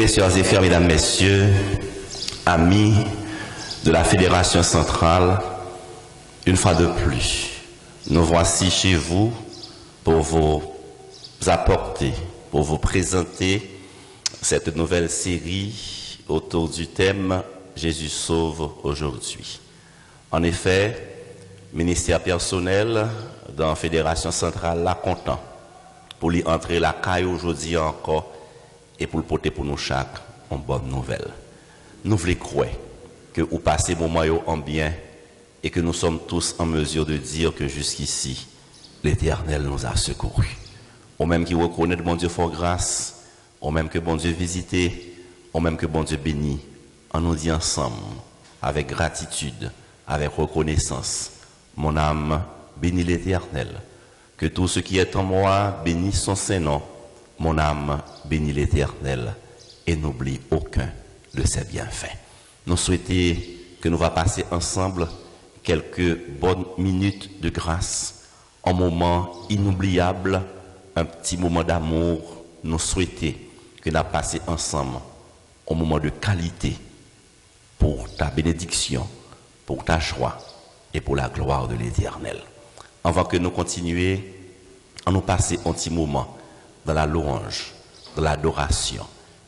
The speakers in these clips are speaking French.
Bien-aimés sœurs et frères, mesdames, messieurs, amis de la Fédération centrale, une fois de plus, nous voici chez vous pour vous apporter, pour vous présenter cette nouvelle série autour du thème « Jésus sauve aujourd'hui ». En effet, ministère personnel dans la Fédération centrale là content pour lui entrer la caille aujourd'hui encore et pour le porter pour nous chaque en bonne nouvelle. Nous voulons croire que vous passez moment en bien et que nous sommes tous en mesure de dire que jusqu'ici, l'Éternel nous a secourus. Au même qui reconnaît bon Dieu fort grâce, au même que bon Dieu visité, au même que bon Dieu béni, on nous dit ensemble, avec gratitude, avec reconnaissance, mon âme bénit l'Éternel, que tout ce qui est en moi bénisse son Saint-Nom. Mon âme bénit l'Éternel et n'oublie aucun de ses bienfaits. Nous souhaitons que nous allons passer ensemble quelques bonnes minutes de grâce, un moment inoubliable, un petit moment d'amour. Nous souhaitons que nous passions ensemble un moment de qualité pour ta bénédiction, pour ta joie et pour la gloire de l'Éternel. Avant que nous continuions, à nous passer un petit moment dans la louange, dans l'adoration.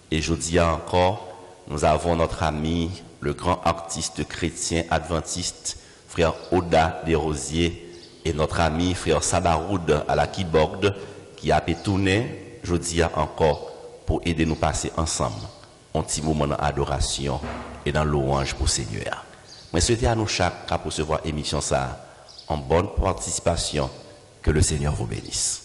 Et je dis encore, nous avons notre ami, le grand artiste chrétien adventiste, frère Oda Desrosiers, et notre ami, frère Sabaroud à la keyboard, qui a pu tourner, je dis encore, pour aider nous passer ensemble un petit moment d'adoration et dans louange pour le Seigneur. Mais souhaitez à nous chaque à recevoir émission ça en bonne participation. Que le Seigneur vous bénisse.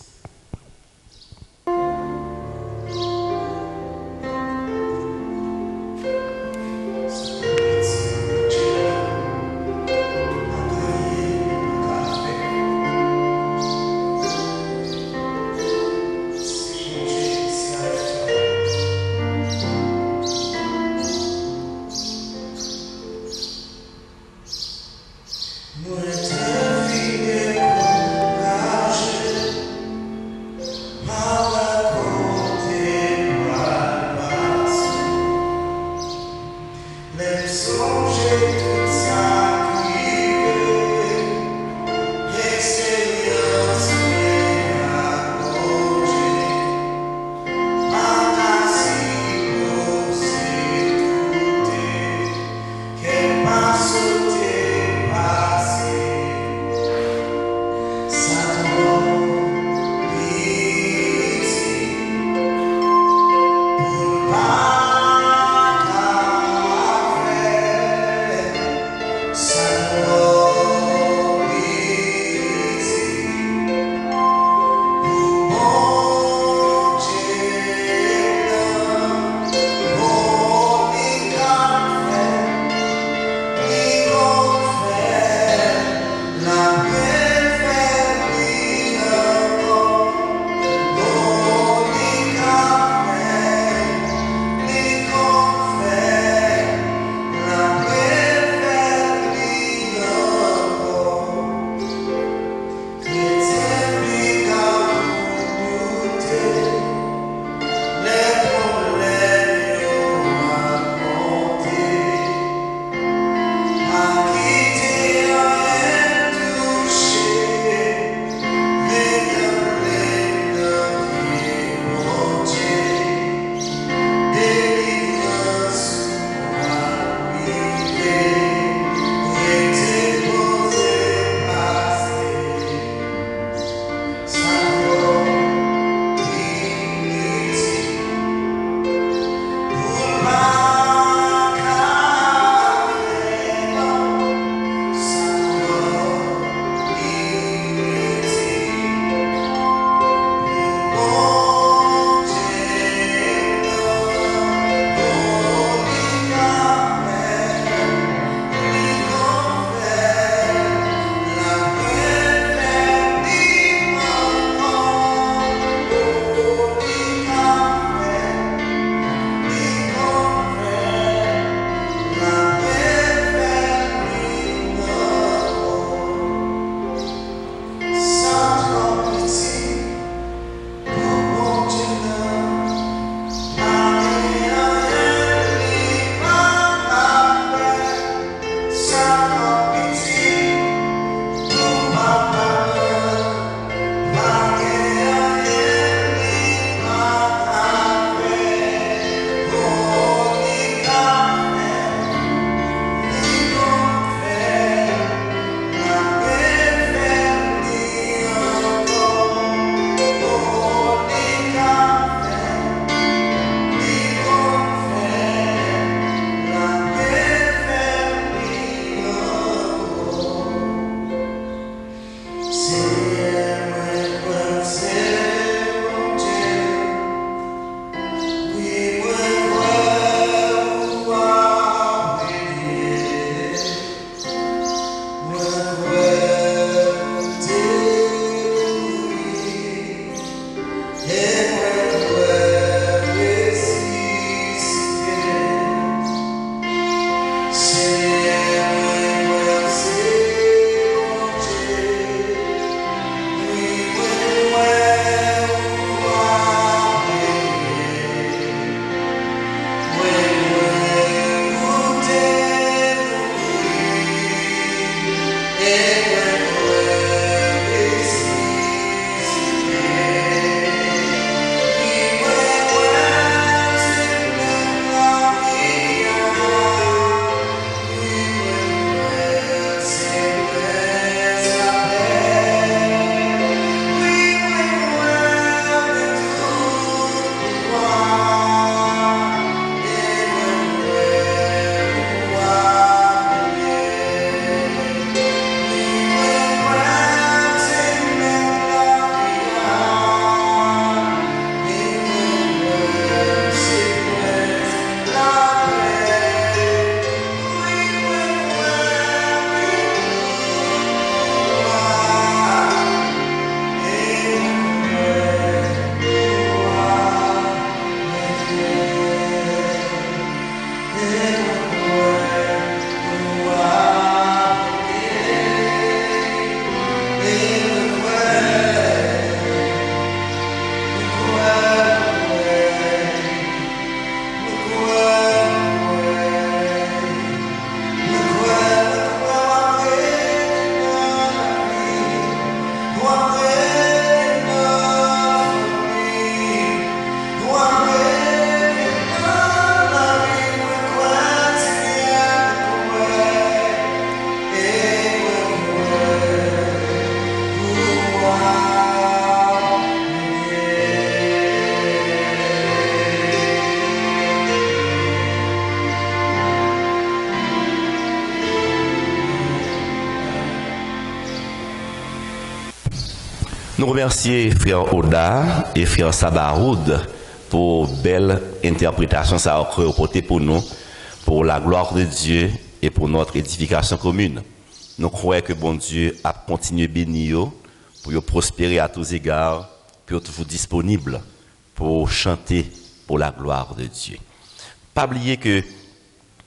Nous remercions frère Oda et frère Sabaroud pour belle interprétation ça a reporté pour nous, pour la gloire de Dieu et pour notre édification commune. Nous croyons que bon Dieu a continué bénir pour prospérer à tous égards, pour vous disponible pour chanter pour la gloire de Dieu. Pas oublier que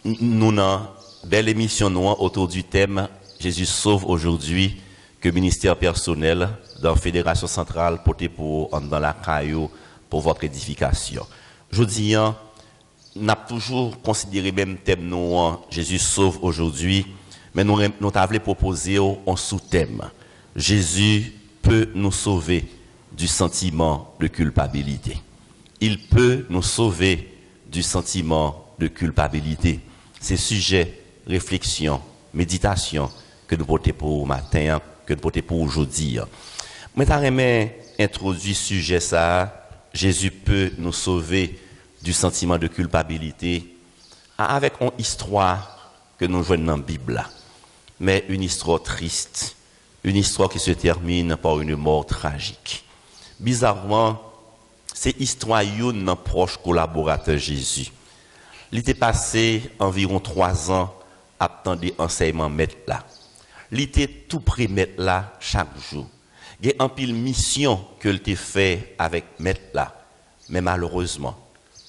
nous avons une belle émission autour du thème Jésus sauve aujourd'hui, que ministère personnel dans la Fédération centrale porté pour dans la caillou pour votre édification. Je dis, nous avons toujours considéré même thème nous, Jésus sauve aujourd'hui, mais nous avons proposé un sous-thème. Jésus peut nous sauver du sentiment de culpabilité. Il peut nous sauver du sentiment de culpabilité. C'est sujet, réflexion, méditation que nous portons pour matin, que nous portons pour aujourd'hui. Mais t'as aimé introduire sujet ça, Jésus peut nous sauver du sentiment de culpabilité avec une histoire que nous voyons dans la Bible. Mais une histoire triste, une histoire qui se termine par une mort tragique. Bizarrement, c'est l'histoire d'un proche collaborateur Jésus. Il était passé environ 3 ans à attendre enseignement maître là. Il était tout près maître là chaque jour. Il y a un pile mission que il fait avec maître là. Mais malheureusement,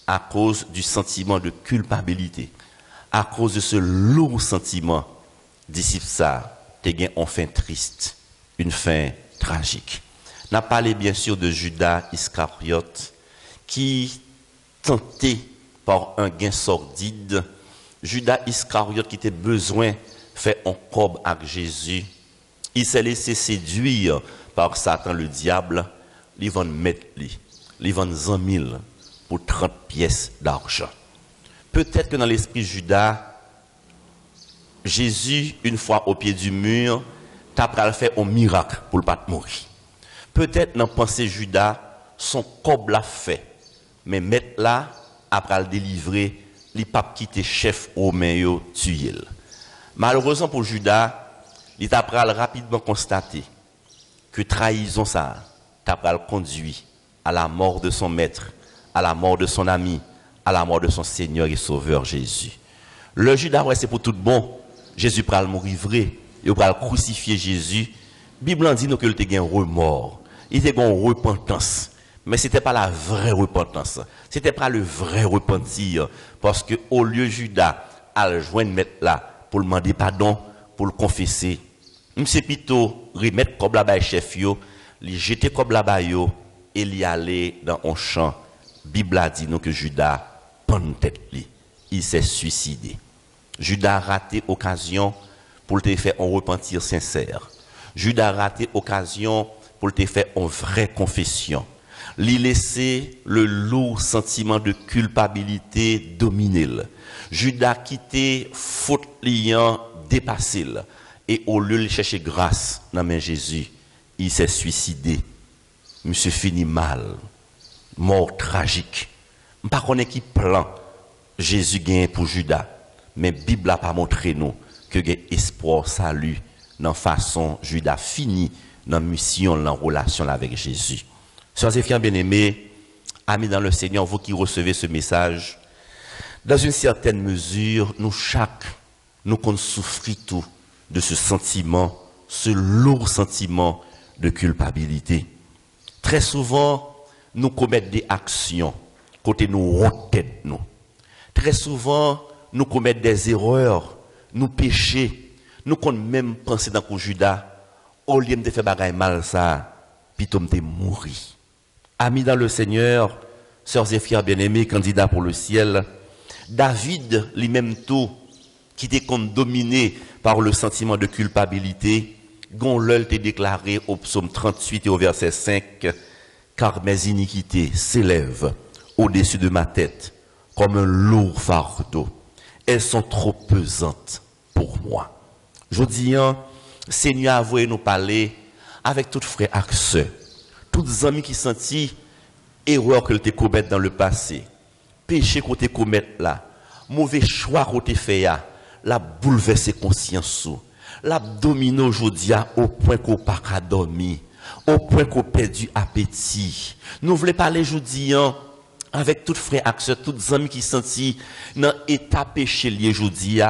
à cause du sentiment de culpabilité, à cause de ce lourd sentiment, disciple ça, t'es une fin triste, une fin tragique. On a parlé bien sûr de Judas Iscariote qui tentait par un gain sordide. Judas Iscariote qui était besoin de faire un cob avec Jésus. Il s'est laissé séduire par Satan le diable. Il va mettre lui. Il va 100 000 pour 30 pièces d'argent. Peut-être que dans l'esprit Judas, Jésus, une fois au pied du mur, t'a fait un miracle pour ne pas mourir. Peut-être dans pensée Judas, son cob l'a fait. Mais mettre là, après le délivrer, il pas quitté chef romain tué. Malheureusement pour Judas, il t'a rapidement constaté que trahison ça t'a conduit à la mort de son maître, à la mort de son ami, à la mort de son Seigneur et Sauveur Jésus. Le Judas, ouais, c'est pour tout bon. Jésus pral mourir vrai, il pral crucifier Jésus. La Bible dit nous que il était un remords, il était une repentance. Mais ce n'était pas la vraie repentance. Ce n'était pas le vrai repentir. Parce que au lieu Judas à le joindre mettre là pour demander pardon, pour le confesser, monsieur plutôt remettre comme là-bas chef yo, lui jeter comme là-bas yo, et il aller dans un champ. Bible a dit nous que Judas pend tête li. Il s'est suicidé. Judas a raté occasion pour te faire un repentir sincère. Judas a raté occasion pour te faire une vraie confession. Lui laisser le lourd sentiment de culpabilité dominer. Judas quitté faute liant dépassé. Et au lieu de chercher grâce dans main Jésus, il s'est suicidé. Monsieur fini mal. Mort tragique. Je ne sais pas qui plan Jésus gagne pour Judas. Mais la Bible n'a pas montré nous que il y a espoir, salut, dans la façon Judas fini dans la mission, dans la relation avec Jésus. Sœurs et frères bien-aimés, amis dans le Seigneur, vous qui recevez ce message, dans une certaine mesure, nous qu'on souffrit tout de ce sentiment, ce lourd sentiment de culpabilité. Très souvent, nous commettons des actions côté nous tête nous. Très souvent, nous commettons des erreurs, nous péchons, nous qu'on même penser dans le Judas, au lieu de faire bagaille mal ça, puis de mourir. Amis dans le Seigneur, sœurs et frères bien-aimés, candidats pour le ciel, David, lui-même tout, qui était dominé par le sentiment de culpabilité, Gonlel t'est déclaré au psaume 38 et au verset 5, car mes iniquités s'élèvent au-dessus de ma tête comme un lourd fardeau. Elles sont trop pesantes pour moi. Je dis, Seigneur, avouez nous parler avec toutes frères et sœurs, toutes amis qui sentent erreur que tu commis dans le passé, péché que tu commis là, mauvais choix que tu fait là, la bouleverser conscience, la dominer aujourd'hui au point qu'on pas qu'à dormir, au point qu'on perd du appétit. Nous voulons parler aujourd'hui avec tout frère acteur, toutes amis qui sont dans état péché lié aujourd'hui,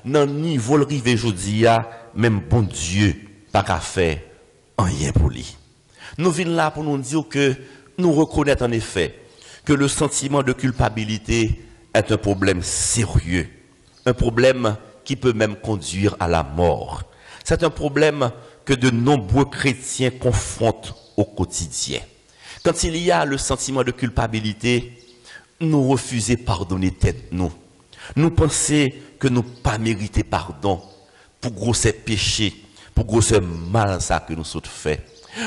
dans niveau le rivé aujourd'hui, même bon Dieu pas qu'à faire rien pour lui. Nous venons là pour nous dire que nous reconnaissons en effet que le sentiment de culpabilité est un problème sérieux, un problème qui peut même conduire à la mort. C'est un problème que de nombreux chrétiens confrontent au quotidien. Quand il y a le sentiment de culpabilité, nous refusons pardonner tête nous. Nous pensons que nous pas mérité pardon pour gros péchés, pour gros mal ça que nous sommes fait.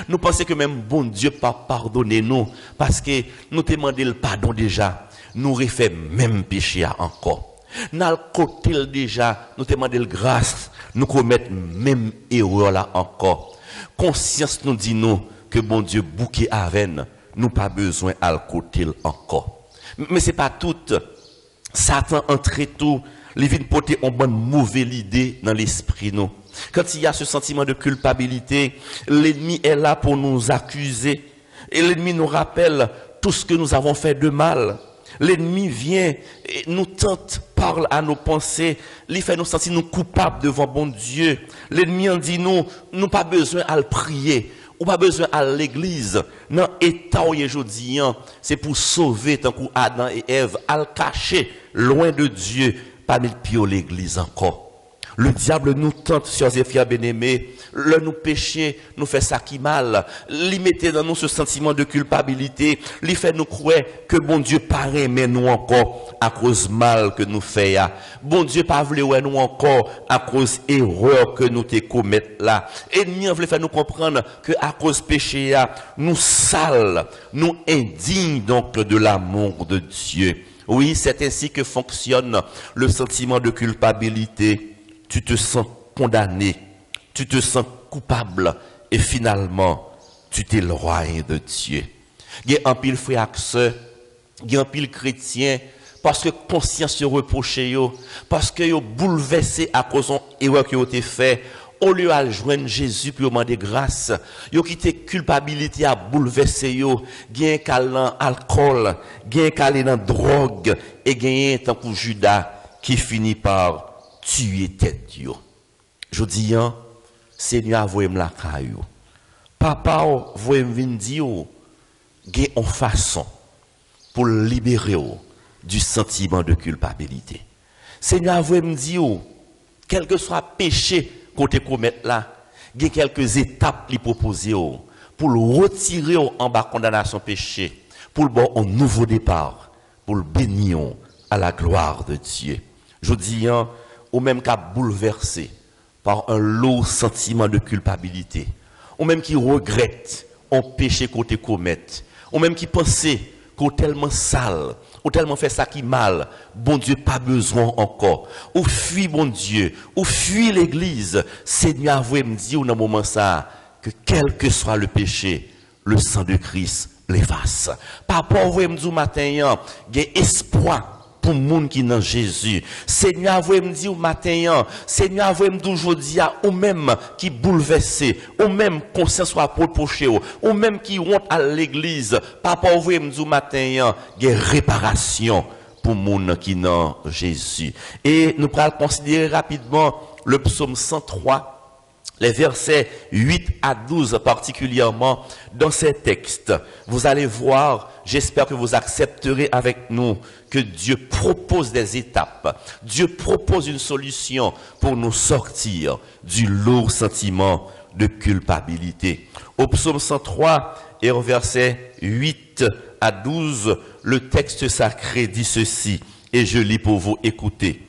Nous pensons que même bon Dieu pas pardonner nous parce que nous demandons le pardon déjà, nous refait même péché encore. Dans le côté déjà, nous demandons grâce, nous commettons même erreur là encore. Conscience nous dit nous que bon Dieu bouquet avec nous pas besoin à le côté encore. Mais c'est pas tout. Satan entre tout, les vins porter en bonne mauvaise idée dans l'esprit nous. Quand il y a ce sentiment de culpabilité, l'ennemi est là pour nous accuser. Et l'ennemi nous rappelle tout ce que nous avons fait de mal. L'ennemi vient et nous tente, parle à nos pensées, il fait nous sentir nous coupables devant bon Dieu. L'ennemi en dit nous pas besoin à le prier, ou pas besoin à l'église. Non, état aujourd'hui, c'est pour sauver tant que Adam et Ève, à le cacher loin de Dieu, pas mis le pied à l'église encore. Le diable nous tente, sœurs et frères bien-aimés, le nous pécher, nous fait ça qui mal, lui mettait dans nous ce sentiment de culpabilité, lui fait nous croire que bon Dieu paraît mais nous encore à cause mal que nous faisons. Bon Dieu pas voulu nous encore à cause erreur que nous te commettons là. Ennemi voulait faire nous comprendre que à cause péché nous sales, nous indignes donc de l'amour de Dieu. Oui, c'est ainsi que fonctionne le sentiment de culpabilité. Tu te sens condamné, tu te sens coupable et finalement, tu t'éloignes de Dieu. Il y a un pile frère et sœur, il y a un pile chrétien, parce que conscience se reproche, parce que vous bouleversé à cause de l'erreur qui a été faite, au lieu de joindre Jésus pour demander grâce, vous quitté culpabilité à bouleverser, vous avez un alcool, vous avez dans drogue, et vous avez tant que Judas qui finit par tuer tête yo. Je dis Seigneur voyez la caillou. Papa voyez venir dire gagne en façon pour libérer du sentiment de culpabilité. Seigneur voyez me dire quel que soit péché qu'on te commette là, gagne quelques étapes lui proposer pour le retirer en bas condamnation péché, pour le bon un nouveau départ, pour le bénir à la gloire de Dieu. Je dis ou même qu'à bouleversé par un lourd sentiment de culpabilité, ou même qui regrette un péché qu'on te commette, ou même qui pensait qu'on tellement sale, ou tellement fait ça qui mal, bon Dieu pas besoin encore, ou fuit bon Dieu, ou fuit l'église, Seigneur vous me dire dans moment ça que quel que soit le péché, le sang de Christ l'efface. Papa vous me dire matin, il y a espoir pour le monde qui est dans Jésus. Seigneur, vous me dire au matin, Seigneur, vous me dire aujourd'hui, ou même qui bouleversé, ou même conscience soit reproché, ou même qui honte à l'église. Papa, vous me dire au matin, il y a réparation pour le monde qui est dans Jésus. Et nous allons considérer rapidement le psaume 103. Les versets 8 à 12 particulièrement dans ces textes. Vous allez voir, j'espère que vous accepterez avec nous que Dieu propose des étapes. Dieu propose une solution pour nous sortir du lourd sentiment de culpabilité. Au psaume 103 et au verset 8 à 12, le texte sacré dit ceci, et je lis pour vous écouter.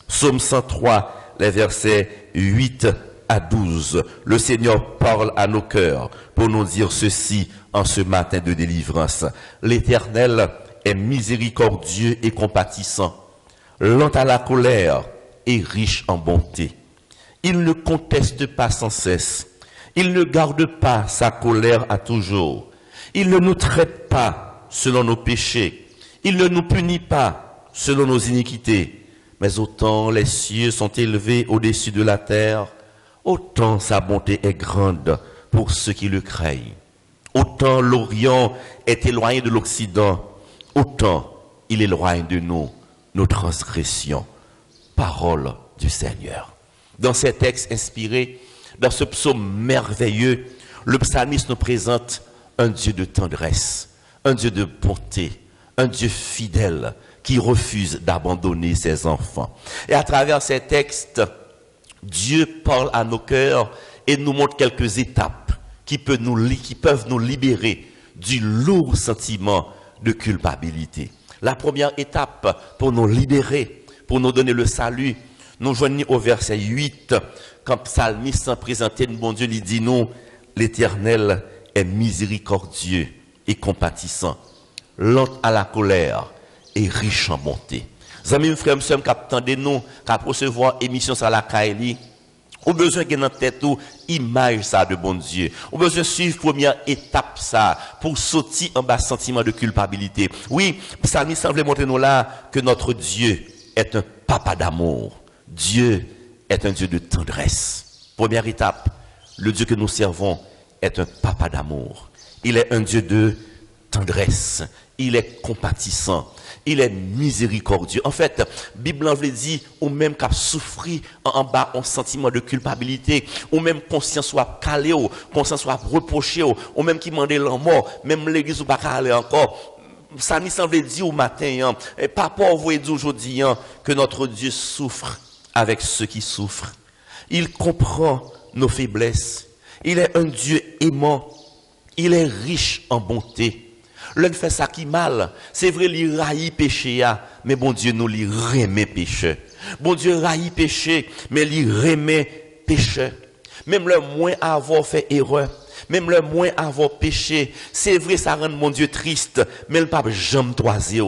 Psaume 103, les versets 8 à 12. Le Seigneur parle à nos cœurs pour nous dire ceci en ce matin de délivrance. L'Éternel est miséricordieux et compatissant, lent à la colère et riche en bonté. Il ne conteste pas sans cesse. Il ne garde pas sa colère à toujours. Il ne nous traite pas selon nos péchés. Il ne nous punit pas selon nos iniquités. Mais autant les cieux sont élevés au-dessus de la terre, autant sa bonté est grande pour ceux qui le craignent. Autant l'Orient est éloigné de l'Occident, autant il éloigne de nous nos transgressions. Parole du Seigneur. Dans ces textes inspirés, dans ce psaume merveilleux, le psalmiste nous présente un Dieu de tendresse, un Dieu de bonté, un Dieu fidèle qui refuse d'abandonner ses enfants. Et à travers ces textes, Dieu parle à nos cœurs et nous montre quelques étapes qui peuvent nous libérer du lourd sentiment de culpabilité. La première étape pour nous libérer, pour nous donner le salut, nous joignons au verset 8, quand le psalmiste présentait bon Dieu, il dit nous, l'Éternel est miséricordieux et compatissant, lent à la colère et riche en bonté. Amis, frères et sœurs, qui attendent nous, qui recevoir émission sur la Kaili, au besoin de dans tête ou image ça de bon Dieu. Au besoin de suivre première étape ça pour sortir en bas sentiment de culpabilité. Oui, ça nous semble montrer nous là que notre Dieu est un papa d'amour. Dieu est un Dieu de tendresse. Première étape, le Dieu que nous servons est un papa d'amour. Il est un Dieu de tendresse. Il est compatissant. Il est miséricordieux. En fait, Bible en veut dire, ou même qu'à souffrir en bas un sentiment de culpabilité, ou même conscience soit calée, ou conscience soit reprochée, ou même qui demande la mort, même l'église ou pas aller encore. Ça nous semble dire au matin, et papa, vous voyez aujourd'hui, que notre Dieu souffre avec ceux qui souffrent. Il comprend nos faiblesses. Il est un Dieu aimant. Il est riche en bonté. L'un fait ça qui mal. C'est vrai, il raille péché, mais bon Dieu nous lui remet péché. Bon Dieu raille péché, mais il remet péché. Même le moins avoir fait erreur, même le moins avoir péché, c'est vrai, ça rend mon Dieu triste, mais le pape jamais toisé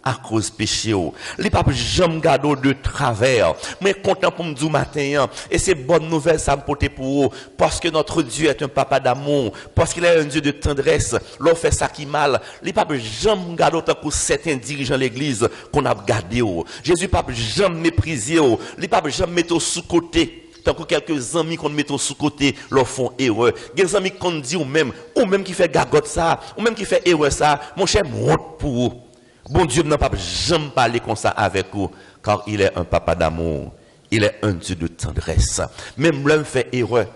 à cause péché. Le pape jamais gardé de travers. Mais content pour me dire matin, et c'est bonne nouvelle ça me porte pour vous, parce que notre Dieu est un papa d'amour, parce qu'il est un Dieu de tendresse. L'on fait ça qui mal. Le pape jamais gardé autant que certains dirigeants de l'église qu'on a gardé. Jésus pape jamais méprisé. Le pape jamais mettre sous côté. Tant que quelques amis qu'on met sous côté leur font erreur. Des amis qu'on dit ou même qui fait gagote ça, ou même qui fait erreur ça, mon cher, monte pour vous. Bon Dieu n'a pas jamais parlé comme ça avec vous, car il est un papa d'amour. Il est un Dieu de tendresse. Même l'homme fait erreur.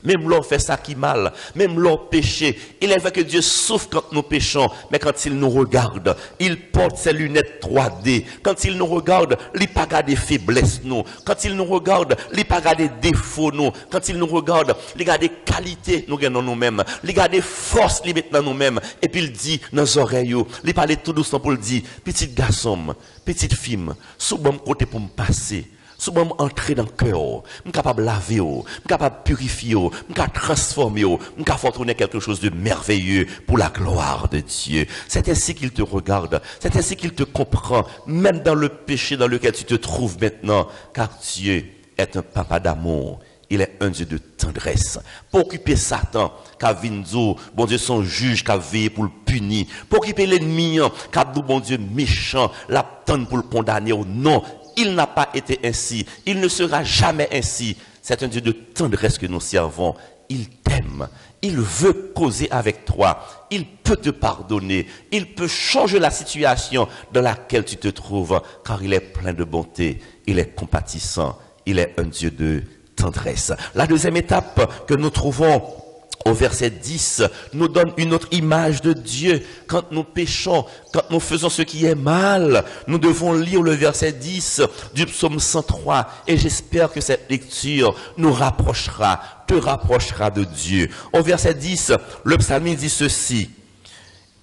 Même l'on fait ça qui mal, même l'on péché. Il est vrai que Dieu souffre quand nous péchons, mais quand il nous regarde, il porte ses lunettes 3D. Quand il nous regarde, il pas regarde des faiblesses nous. Quand il nous regarde, il pas regarde des défauts nous. Quand il nous regarde, il regarde des qualités nous gagnons nous-mêmes. Il regarde des forces les mettre dans nous-mêmes. Et puis il dit dans nos oreilles, il parle tout doucement pour le dire, petit garçon, petite fille, sous bon côté pour me passer. Si je entrer dans le cœur, je suis capable de laver, je suis capable de purifier, je suis capable de transformer, je suis capable de tourner quelque chose de merveilleux pour la gloire de Dieu. C'est ainsi qu'il te regarde, c'est ainsi qu'il te comprend, même dans le péché dans lequel tu te trouves maintenant, car Dieu est un papa d'amour. Il est un Dieu de tendresse. Pour occuper Satan, qu'a Vinzo, bon Dieu, son juge, qu'a veillé pour le punir. Pour occuper l'ennemi, qu'a dit, bon Dieu, méchant, la tonne pour le condamner. Non, il n'a pas été ainsi. Il ne sera jamais ainsi. C'est un Dieu de tendresse que nous servons. Il t'aime. Il veut causer avec toi. Il peut te pardonner. Il peut changer la situation dans laquelle tu te trouves, car il est plein de bonté. Il est compatissant. Il est un Dieu de tendresse. La deuxième étape que nous trouvons au verset 10 nous donne une autre image de Dieu. Quand nous péchons, quand nous faisons ce qui est mal, nous devons lire le verset 10 du psaume 103 et j'espère que cette lecture nous rapprochera, te rapprochera de Dieu. Au verset 10, le psalmiste dit ceci: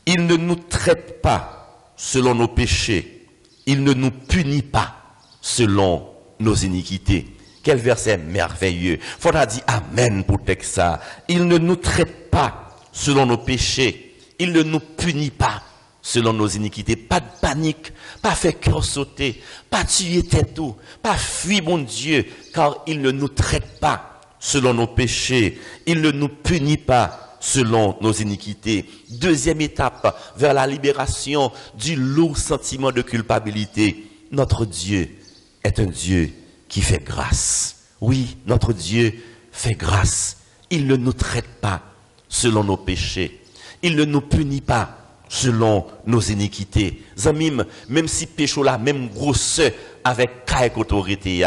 il ne nous traite pas selon nos péchés, il ne nous punit pas selon nos iniquités. Quel verset merveilleux. Faudra dire amen pour texte ça. Il ne nous traite pas selon nos péchés. Il ne nous punit pas selon nos iniquités. Pas de panique, pas faire cœur sauter, pas tuer tête ou, pas fuir mon Dieu, car il ne nous traite pas selon nos péchés. Il ne nous punit pas selon nos iniquités. Deuxième étape vers la libération du lourd sentiment de culpabilité. Notre Dieu est un Dieu qui fait grâce. Oui, notre Dieu fait grâce. Il ne nous traite pas selon nos péchés. Il ne nous punit pas selon nos iniquités. Zamim, même si péché la même grosseur avec quelque autorité,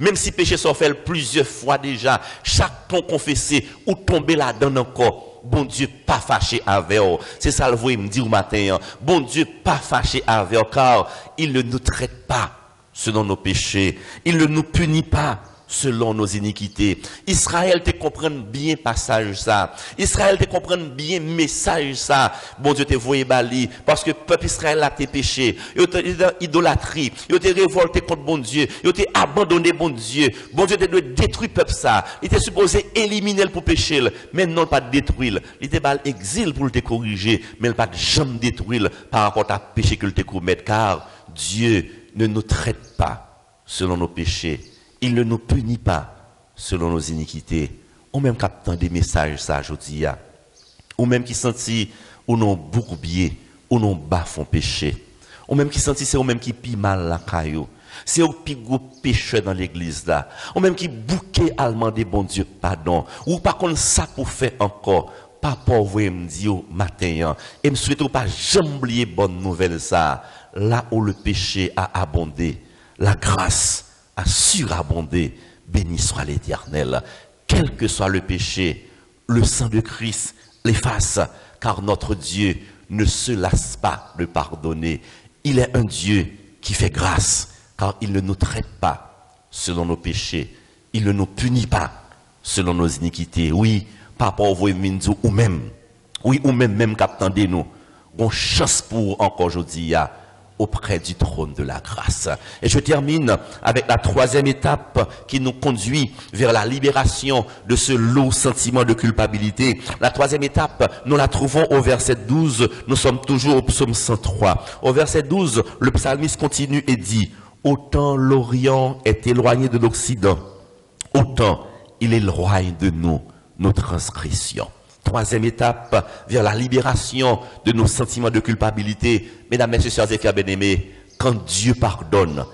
même si péché sont fait plusieurs fois déjà, chaque ton confessé ou tomber là-dedans encore, bon Dieu pas fâché avec vous. C'est ça le voyez me dire au matin. Bon Dieu pas fâché avec vous, car il ne nous traite pas selon nos péchés. Il ne nous punit pas selon nos iniquités. Israël te comprenne bien passage ça. Israël te comprenne bien message ça. Bon Dieu te voyé bali parce que peuple Israël a été péché. Il a idolâtrie. Il a été révolté contre bon Dieu. Il a été abandonné bon Dieu. Bon Dieu te doit détruire peuple ça. Il était supposé éliminer le pour pécher, mais non pas détruire. Il était bal exil pour te corriger, mais pas jamais détruire par rapport à péché que le te commettre, car Dieu ne nous traite pas selon nos péchés. Il ne nous punit pas selon nos iniquités. Ou même captant des messages, ça, je dis, ou même qui sentit, ou non bourbier, ou non bafon péché. Ou même qui sentit, c'est ou même qui pille mal la caillou. C'est au plus gros pécheur dans l'église là. Ou même qui bouquet allemand des bon Dieu pardon. Ou pas qu'on ça pour faire encore. Pas pauvre me dit au matin. Et me souhaite pas jamais oublier bonne nouvelle ça. Là où le péché a abondé, la grâce a surabondé, béni soit l'Éternel. Quel que soit le péché, le sang de Christ l'efface, car notre Dieu ne se lasse pas de pardonner. Il est un Dieu qui fait grâce, car il ne nous traite pas selon nos péchés. Il ne nous punit pas selon nos iniquités. Oui, papa, vous ou même, oui, ou même qu'attendez nous, on chance pour encore aujourd'hui, auprès du trône de la grâce. Et je termine avec la troisième étape qui nous conduit vers la libération de ce lourd sentiment de culpabilité. La troisième étape, nous la trouvons au verset 12. Nous sommes toujours au psaume 103. Au verset 12, le psalmiste continue et dit, « Autant l'Orient est éloigné de l'Occident, autant il éloigne de nous nos transgressions. » Troisième étape vers la libération de nos sentiments de culpabilité. Mesdames, messieurs, sœurs et frères bien-aimés, quand Dieu pardonne,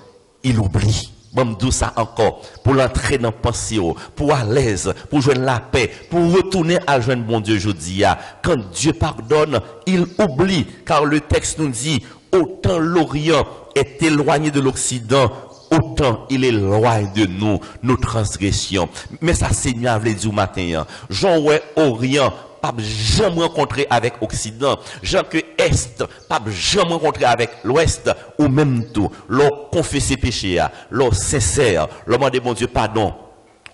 il oublie. Bon, d'où ça encore, pour l'entrer dans la pensée, pour à l'aise, pour joindre la paix, pour retourner à joindre bon Dieu aujourd'hui. Quand Dieu pardonne, il oublie, car le texte nous dit, autant l'Orient est éloigné de l'Occident, autant il éloigne de nous nos transgressions. Mais ça, Seigneur, veut dire au matin, Jean ouais Orient, pas jamais rencontré avec Occident, Jean que Est, pas jamais rencontré avec l'Ouest, ou même tout, leur confesser péché, leur sincère, leur demander bon Dieu pardon.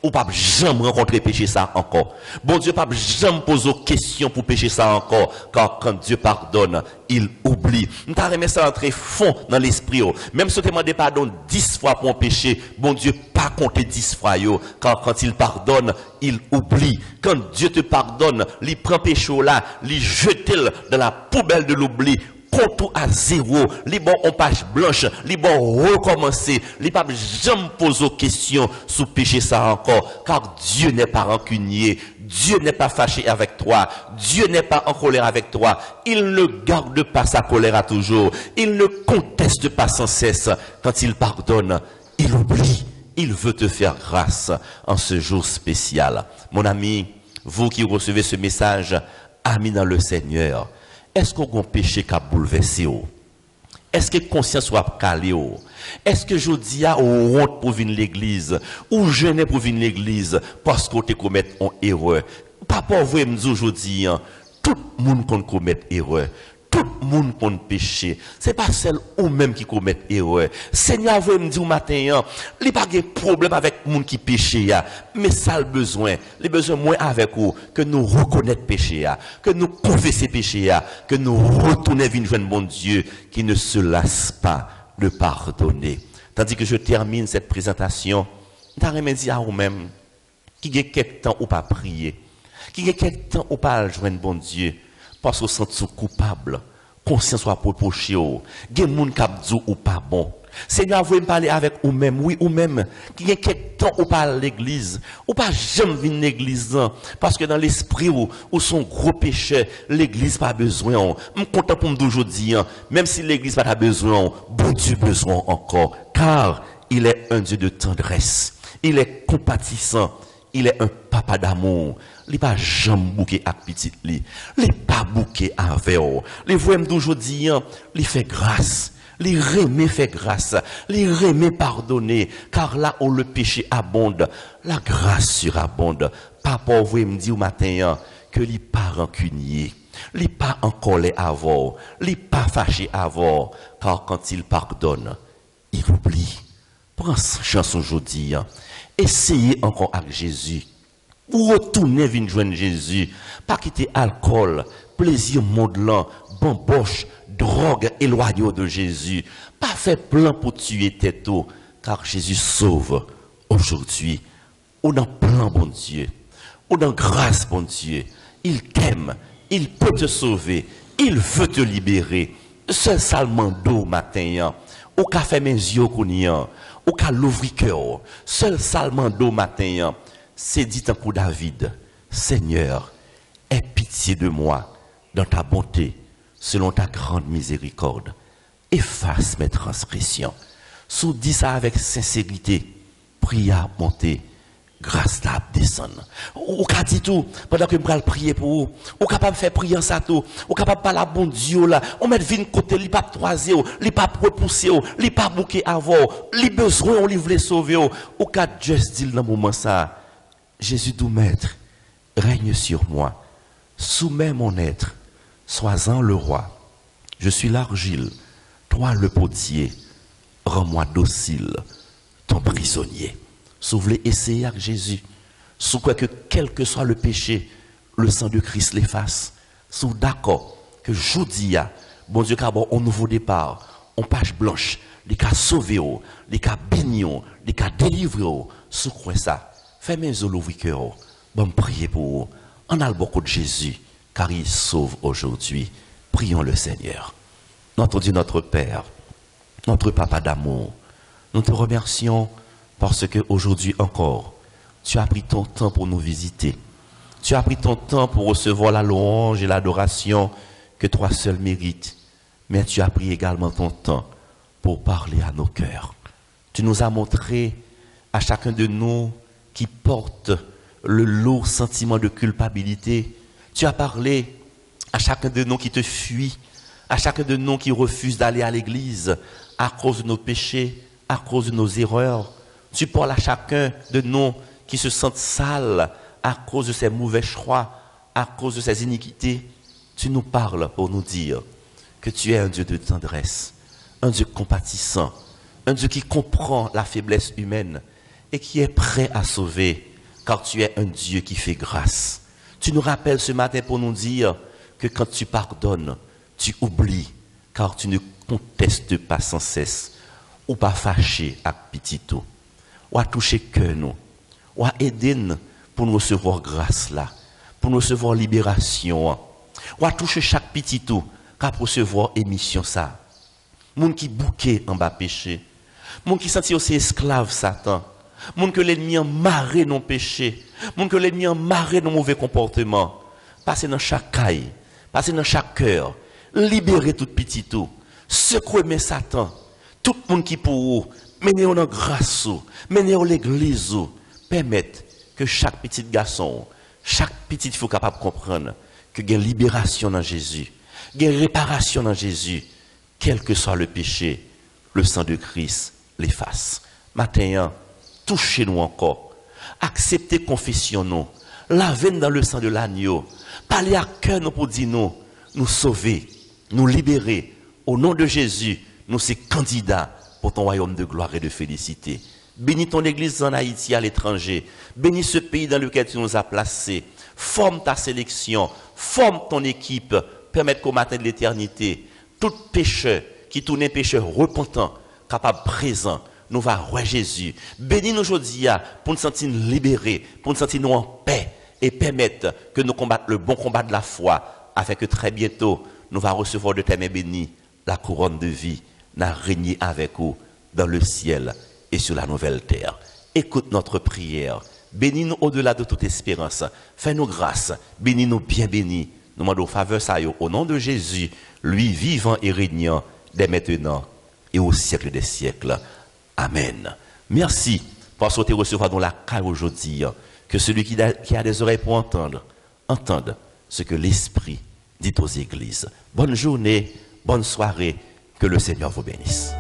Ou pas jamais rencontrer péché ça encore. Bon Dieu pas jamais poser question pour pécher ça encore. Car quand Dieu pardonne, il oublie. Nous t'as remis ça entrer fond dans l'esprit. Même si tu demandes pardon 10 fois pour un péché, bon Dieu pas compter 10 fois. Car quand il pardonne, il oublie. Quand Dieu te pardonne, il prend péché là, il jette dans la poubelle de l'oubli. Compte à zéro, les bons en page blanche, les bons recommencer, les pas jamais poser question sous péché ça encore, car Dieu n'est pas rancunier, Dieu n'est pas fâché avec toi, Dieu n'est pas en colère avec toi, il ne garde pas sa colère à toujours, il ne conteste pas sans cesse, quand il pardonne, il oublie, il veut te faire grâce en ce jour spécial. Mon ami, vous qui recevez ce message, amis dans le Seigneur, est-ce qu'on a péché qui a bouleversé? Est-ce que conscience soit calée? Est-ce que je dis à honte pour venir l'église? Ou jeûner pour venir l'église parce qu'on te commet une erreur? Papa, vous me dites aujourd'hui, tout le monde commet erreur. Tout le monde peut pécher. Ce n'est pas celle ou même qui commet erreur. Seigneur, vous me dit au matin, il n'y a pas de problème avec le monde qui péche, mais ça le besoin. Les besoins moins avec vous, que nous reconnaissons péché, que nous confessons péché, que nous retournons vers bon Dieu qui ne se lasse pas de pardonner. Tandis que je termine cette présentation, je vais dire à vous-même, qui y a quelque temps ou pas prier, qui y a quelque temps ou pas joindre bon Dieu, parce qu'on se sent coupable, conscience soit reproché, il y a des gens qui disent ou pas bon. Seigneur, vous me parler avec ou même, oui ou même, qui y a quelque temps ou pas à l'église, ou pas jamais venir à l'église, parce que dans l'esprit ou son gros péché, l'église pas besoin. Je suis content pour me dire aujourd'hui, même si l'église pas besoin, bon Dieu besoin encore, car il est un Dieu de tendresse, il est compatissant, il est un papa d'amour. Il n'est pas jamais bouqué avec petit li. Il n'est pas bouqué avec eux. Les voix toujours dire, il fait grâce. Les remet fait grâce, les remet pardonner, car là où le péché abonde, la grâce surabonde. Papa, vous me dit au matin que les pas rancunier, les pas en colère avant, les pas fâché avant, car quand il pardonne, il oublie. Prends chance aujourd'hui, essayez encore avec Jésus. Vous retournez venir joindre Jésus, pas quitter alcool, plaisir modelant, bamboche, drogue, éloignez de Jésus. Pas faire plan pour tuer tête, car Jésus sauve aujourd'hui. Ou dans plan, bon Dieu. Ou dans grâce, bon Dieu. Il t'aime, il peut te sauver, il veut te libérer. Seul salement d'eau matin, ou qu'a fait mes yeux qu'on ou qu'a l'ouvrir cœur. Seul salement d'eau matin, c'est dit un coup David, Seigneur, aie pitié de moi dans ta bonté, selon ta grande miséricorde. Efface mes transgressions. Sous dit ça avec sincérité, prière monter, grâce là descendre. Ou qu'a dit tout, pendant que je vais prier pour vous, ou capable de faire prier en ça tout, ou capable de parler à bon Dieu là, on met vin côté, il pas troisier, il pas repousser, il pas bouquer avant, il besoin on livre sauver, ou qu'a juste dit dans le moment ça. Jésus doux maître, règne sur moi, soumets mon être, sois-en le roi. Je suis l'argile, toi le potier, rends-moi docile, ton prisonnier. Si vous voulez essayer avec Jésus, sous quoi que quel que soit le péché, le sang de Christ l'efface. Sous d'accord que jeudi, bon Dieu, car bon, un nouveau départ, on page blanche, les cas sauvés, les cas bénis, les cas délivrés, sous quoi ça? Faites mes yeux l'ouvrir cœur. Bon, priez pour vous. On a le beaucoup de Jésus, car il sauve aujourd'hui. Prions le Seigneur. Notre Dieu, notre Père, notre Papa d'amour, nous te remercions parce que aujourd'hui encore, tu as pris ton temps pour nous visiter. Tu as pris ton temps pour recevoir la louange et l'adoration que toi seul mérites. Mais tu as pris également ton temps pour parler à nos cœurs. Tu nous as montré à chacun de nous qui porte le lourd sentiment de culpabilité. Tu as parlé à chacun de nous qui te fuit, à chacun de nous qui refuse d'aller à l'église à cause de nos péchés, à cause de nos erreurs. Tu parles à chacun de nous qui se sentent sales à cause de ses mauvais choix, à cause de ses iniquités. Tu nous parles pour nous dire que tu es un Dieu de tendresse, un Dieu compatissant, un Dieu qui comprend la faiblesse humaine et qui est prêt à sauver, car tu es un Dieu qui fait grâce. Tu nous rappelles ce matin pour nous dire que quand tu pardonnes, tu oublies, car tu ne contestes pas sans cesse, ou pas fâché avec petit tout, ou à toucher que nous, ou à aider nous pour nous recevoir grâce là, pour nous recevoir libération, ou à toucher chaque petit tout, car pour recevoir émission ça. Moun qui bouquet en bas péché, moun qui sentit aussi esclave Satan, moun que l'ennemi a marré non péché, moun que l'ennemi a marré non mauvais comportement, passez dans chaque caille, passez dans chaque cœur, libérez tout petit tout, secouez Satan, tout le monde qui pour vous, menez-vous dans grâce, menez-vous l'église, permettez que chaque petit garçon, chaque petite fille capable de comprendre que il y a libération dans Jésus, il y a réparation dans Jésus, quel que soit le péché, le sang de Christ l'efface. Matin, touchez-nous encore, acceptez confession nous, lavez-nous dans le sang de l'agneau, parlez à cœur nous pour dire nous sauver, nous libérer. Au nom de Jésus, nous sommes candidats pour ton royaume de gloire et de félicité. Bénis ton église en Haïti, à l'étranger. Bénis ce pays dans lequel tu nous as placés. Forme ta sélection, forme ton équipe, permettre qu'au matin de l'éternité, tout pécheur qui tourne pécheur repentant, capable présent, nous va roi Jésus. Bénis nous aujourd'hui pour nous sentir libérés, pour nous sentir nous en paix et permettre que nous combattions le bon combat de la foi, afin que très bientôt nous va recevoir de tes mains bénies la couronne de vie, n'a régné avec vous dans le ciel et sur la nouvelle terre. Écoute notre prière. Bénis-nous au-delà de toute espérance. Fais-nous grâce. Bénis-nous bien bénis. Nous demandons faveur ça au nom de Jésus, lui vivant et régnant dès maintenant et au siècle des siècles. Amen. Merci pour souhaiter recevoir dans la caille aujourd'hui. Que celui qui a des oreilles pour entendre, entende ce que l'Esprit dit aux églises. Bonne journée, bonne soirée, que le Seigneur vous bénisse.